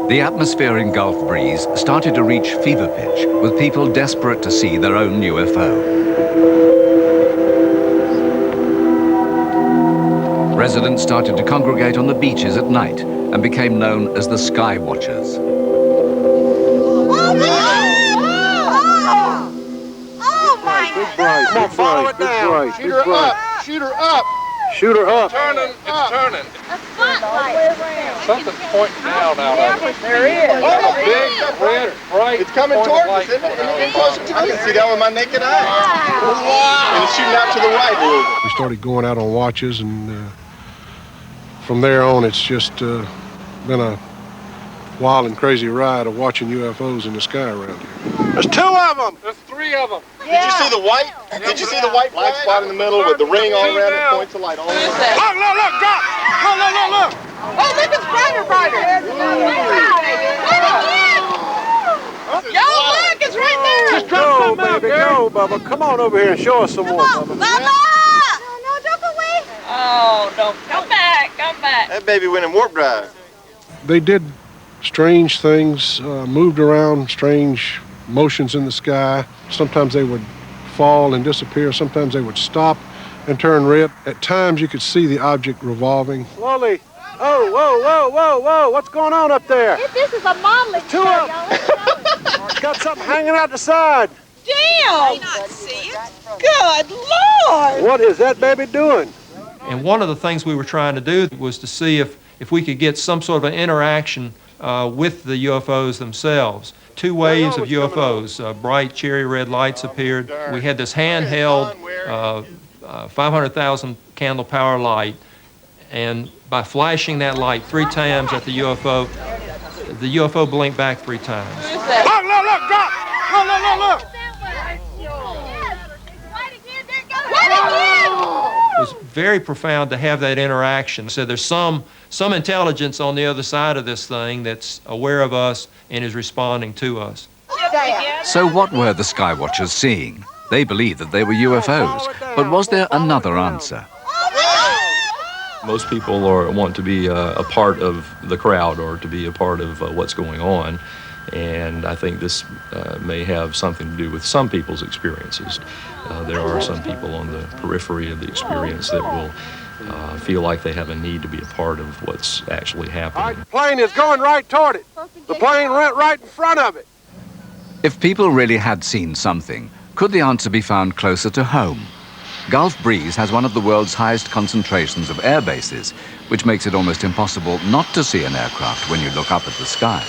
The atmosphere in Gulf Breeze started to reach fever pitch, with people desperate to see their own UFO. Residents started to congregate on the beaches at night and became known as the Sky Watchers. Oh my God! Come on, follow it down. Shoot her up. Shoot her up. Shoot her up. It's turning. A spotlight. Something's pointing down out of it. There is. Oh, big, red, bright. It's coming towards us, isn't it? It's closer to us. I can see that with my naked eye. Wow. And it's shooting out to the right. We started going out on watches, and from there on, it's just been a wild and crazy ride of watching UFOs in the sky around here. There's 2 of them. There's 3 of them. Did you see the white? Did you see the white black spot in the middle with the ring all around it? Points of light all around it. Look, drop. Look. Oh, look, it's brighter. Yo, look, it's right there. Just drop something out, baby, go, Bubba. Come on over here and show us some more, Bubba. No, don't go away. Oh, no, come back. That baby went in warp drive. They did strange things, moved around, strange motions in the sky. Sometimes they would fall and disappear. Sometimes they would stop and turn red. At times you could see the object revolving. Slowly. Oh, whoa. What's going on up there? This is a modeling show, y'all. It's got something hanging out the side. Damn. May not see it. Good Lord. What is that baby doing? And one of the things we were trying to do was to see if we could get some sort of an interaction with the UFOs themselves. 2 waves of UFOs, bright cherry red lights appeared. We had this handheld 500,000 candle power light, and by flashing that light 3 times at the UFO blinked back 3 times. Look, drop. Look. It was very profound to have that interaction. So there's some intelligence on the other side of this thing that's aware of us and is responding to us. So what were the Sky Watchers seeing? They believed that they were UFOs, but was there another answer? Most people want to be a part of the crowd or to be a part of what's going on, and I think this may have something to do with some people's experiences. There are some people on the periphery of the experience that will feel like they have a need to be a part of what's actually happening. The plane is going right toward it. The plane went right in front of it. If people really had seen something, could the answer be found closer to home? Gulf Breeze has one of the world's highest concentrations of air bases, which makes it almost impossible not to see an aircraft when you look up at the sky.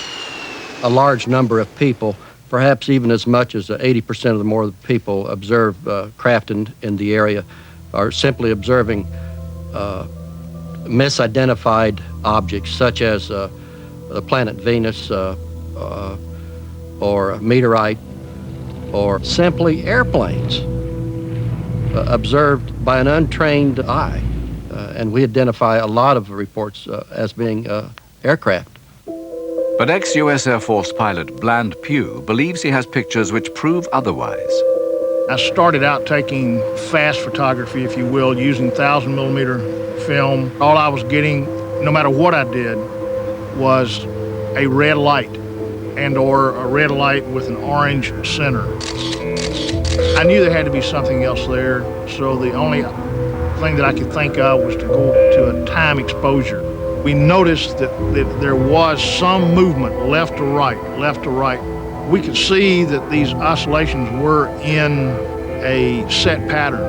A large number of people, perhaps even as much as 80% of the more people observe craft in the area, are simply observing misidentified objects such as the planet Venus or a meteorite, or simply airplanes observed by an untrained eye. And we identify a lot of reports as being aircraft. But ex-US Air Force pilot Bland Pugh believes he has pictures which prove otherwise. I started out taking fast photography, if you will, using 1,000mm film. All I was getting, no matter what I did, was a red light and/or a red light with an orange center. I knew there had to be something else there, so the only thing that I could think of was to go to a time exposure. We noticed that there was some movement left to right. We could see that these oscillations were in a set pattern.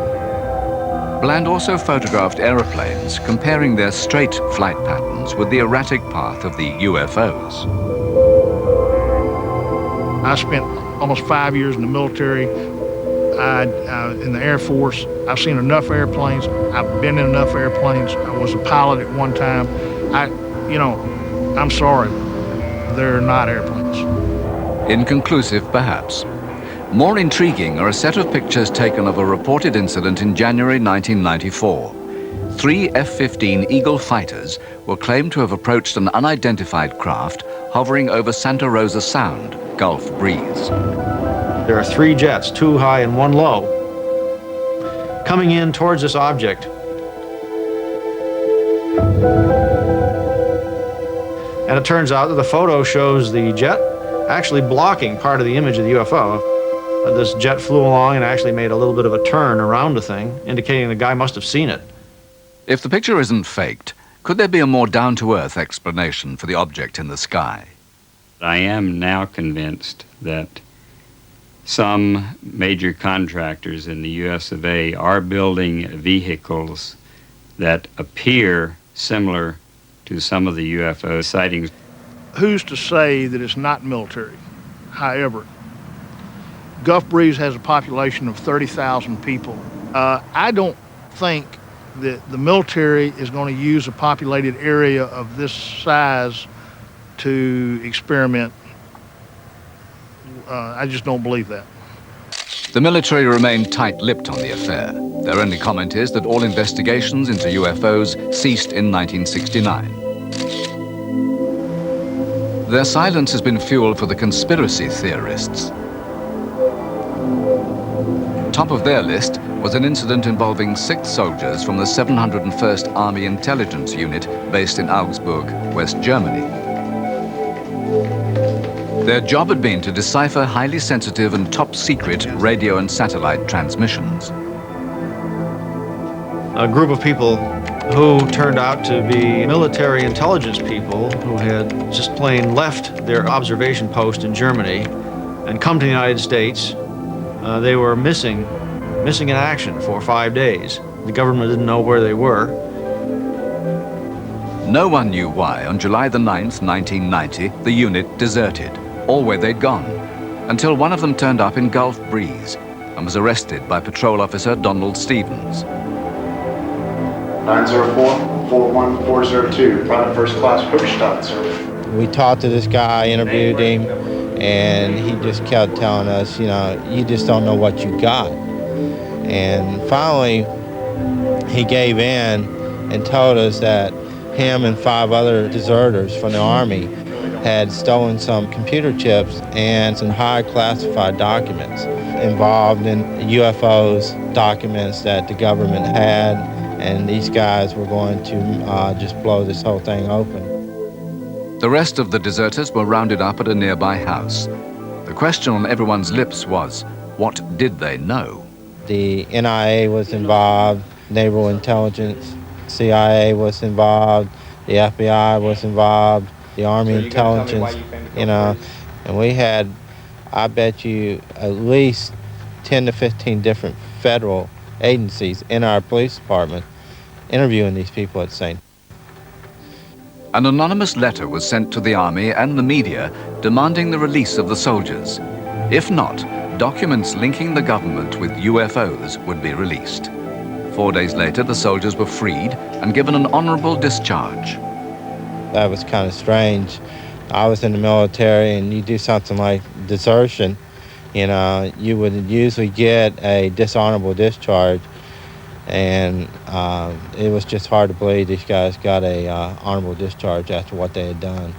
Bland also photographed aeroplanes, comparing their straight flight patterns with the erratic path of the UFOs. I spent almost 5 years in the military, in the Air Force. I've seen enough airplanes. I've been in enough airplanes. I was a pilot at one time. I'm sorry, they're not airplanes. Inconclusive, perhaps. More intriguing are a set of pictures taken of a reported incident in January 1994. 3 F-15 Eagle fighters were claimed to have approached an unidentified craft hovering over Santa Rosa Sound, Gulf Breeze. There are 3 jets, 2 high and 1 low, coming in towards this object. And it turns out that the photo shows the jet actually blocking part of the image of the UFO. This jet flew along and actually made a little bit of a turn around the thing, indicating the guy must have seen it. If the picture isn't faked, could there be a more down-to-earth explanation for the object in the sky? I am now convinced that some major contractors in the US of A are building vehicles that appear similar to some of the UFO sightings. Who's to say that it's not military? However, Gulf Breeze has a population of 30,000 people. I don't think that the military is going to use a populated area of this size to experiment. I just don't believe that. The military remain tight-lipped on the affair. Their only comment is that all investigations into UFOs ceased in 1969. Their silence has been fuel for the conspiracy theorists. Top of their list was an incident involving 6 soldiers from the 701st Army Intelligence Unit based in Augsburg, West Germany. Their job had been to decipher highly sensitive and top-secret radio and satellite transmissions. A group of people who turned out to be military intelligence people who had just plain left their observation post in Germany and come to the United States. They were missing in action for 5 days. The government didn't know where they were. No one knew why, on July the 9th, 1990, the unit deserted, or where they'd gone, until one of them turned up in Gulf Breeze and was arrested by Patrol Officer Donald Stevens. 904-41402, Private First Class Hochstadt, sir. We talked to this guy, interviewed him, and he just kept telling us, you know, you just don't know what you got. And finally, he gave in and told us that him and 5 other deserters from the Army had stolen some computer chips and some high classified documents involved in UFOs, documents that the government had, and these guys were going to just blow this whole thing open. The rest of the deserters were rounded up at a nearby house. The question on everyone's lips was, what did they know? The NIA was involved, Naval Intelligence, CIA was involved, the FBI was involved, the Army Intelligence, you know, and we had, I bet you, at least 10 to 15 different federal agencies in our police department interviewing these people at St. An anonymous letter was sent to the Army and the media demanding the release of the soldiers. If not, documents linking the government with UFOs would be released. 4 days later, the soldiers were freed and given an honorable discharge. That was kind of strange. I was in the military, and you do something like desertion, you know, you would usually get a dishonorable discharge, and it was just hard to believe these guys got a honorable discharge after what they had done.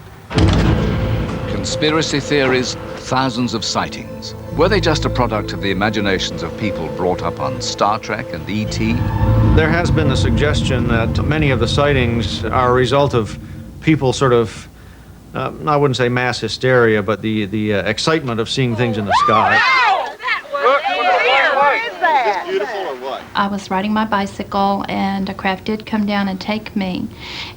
Conspiracy theories, thousands of sightings. Were they just a product of the imaginations of people brought up on Star Trek and E.T.? There has been the suggestion that many of the sightings are a result of people sort of, I wouldn't say mass hysteria, but the excitement of seeing things in the sky. Is this beautiful or what? I was riding my bicycle, and a craft did come down and take me,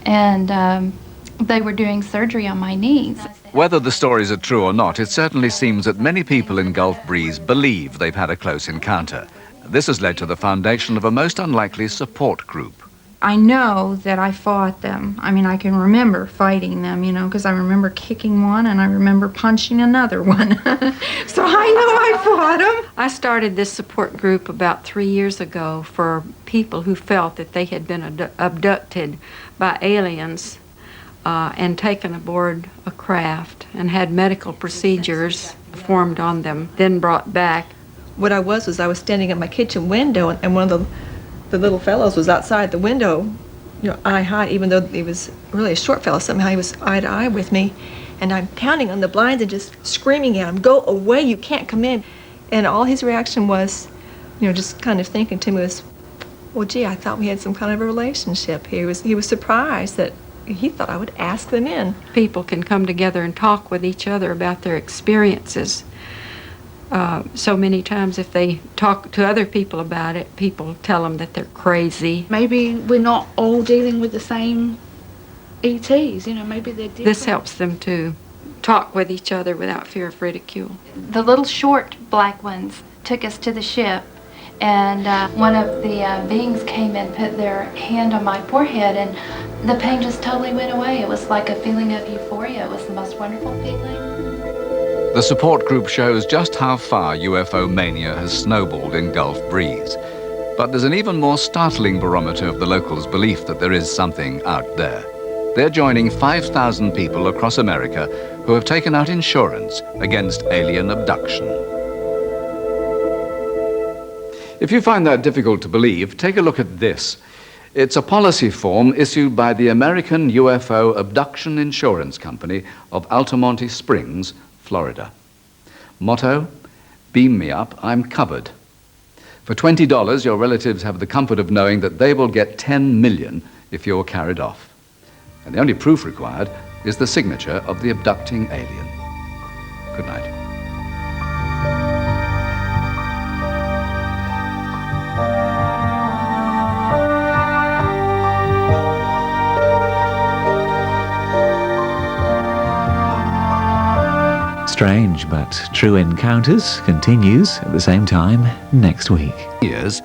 and they were doing surgery on my knees. Whether the stories are true or not, it certainly seems that many people in Gulf Breeze believe they've had a close encounter. This has led to the foundation of a most unlikely support group. I know that I fought them. I mean, I can remember fighting them, you know, because I remember kicking one and I remember punching another one. So I know I fought them. I started this support group about 3 years ago for people who felt that they had been abducted by aliens and taken aboard a craft and had medical procedures performed on them, then brought back. What I was I was standing at my kitchen window, and one of the little fellows was outside the window, you know, eye high, even though he was really a short fellow. Somehow he was eye to eye with me, and I'm pounding on the blinds and just screaming at him, "Go away, you can't come in." And all his reaction was, you know, just kind of thinking to me was, well, gee, I thought we had some kind of a relationship here. He was surprised that he thought I would ask them in. People can come together and talk with each other about their experiences. So many times if they talk to other people about it, people tell them that they're crazy. Maybe we're not all dealing with the same ETs, you know, maybe they're different. This helps them to talk with each other without fear of ridicule. The little short black ones took us to the ship, and one of the beings came and put their hand on my forehead, and the pain just totally went away. It was like a feeling of euphoria. It was the most wonderful feeling. The support group shows just how far UFO mania has snowballed in Gulf Breeze. But there's an even more startling barometer of the locals' belief that there is something out there. They're joining 5,000 people across America who have taken out insurance against alien abduction. If you find that difficult to believe, take a look at this. It's a policy form issued by the American UFO Abduction Insurance Company of Altamonte Springs, Florida. Motto, beam me up, I'm covered. For $20, your relatives have the comfort of knowing that they will get $10 million if you're carried off. And the only proof required is the signature of the abducting alien. Good night. Strange but True Encounters continues at the same time next week. Years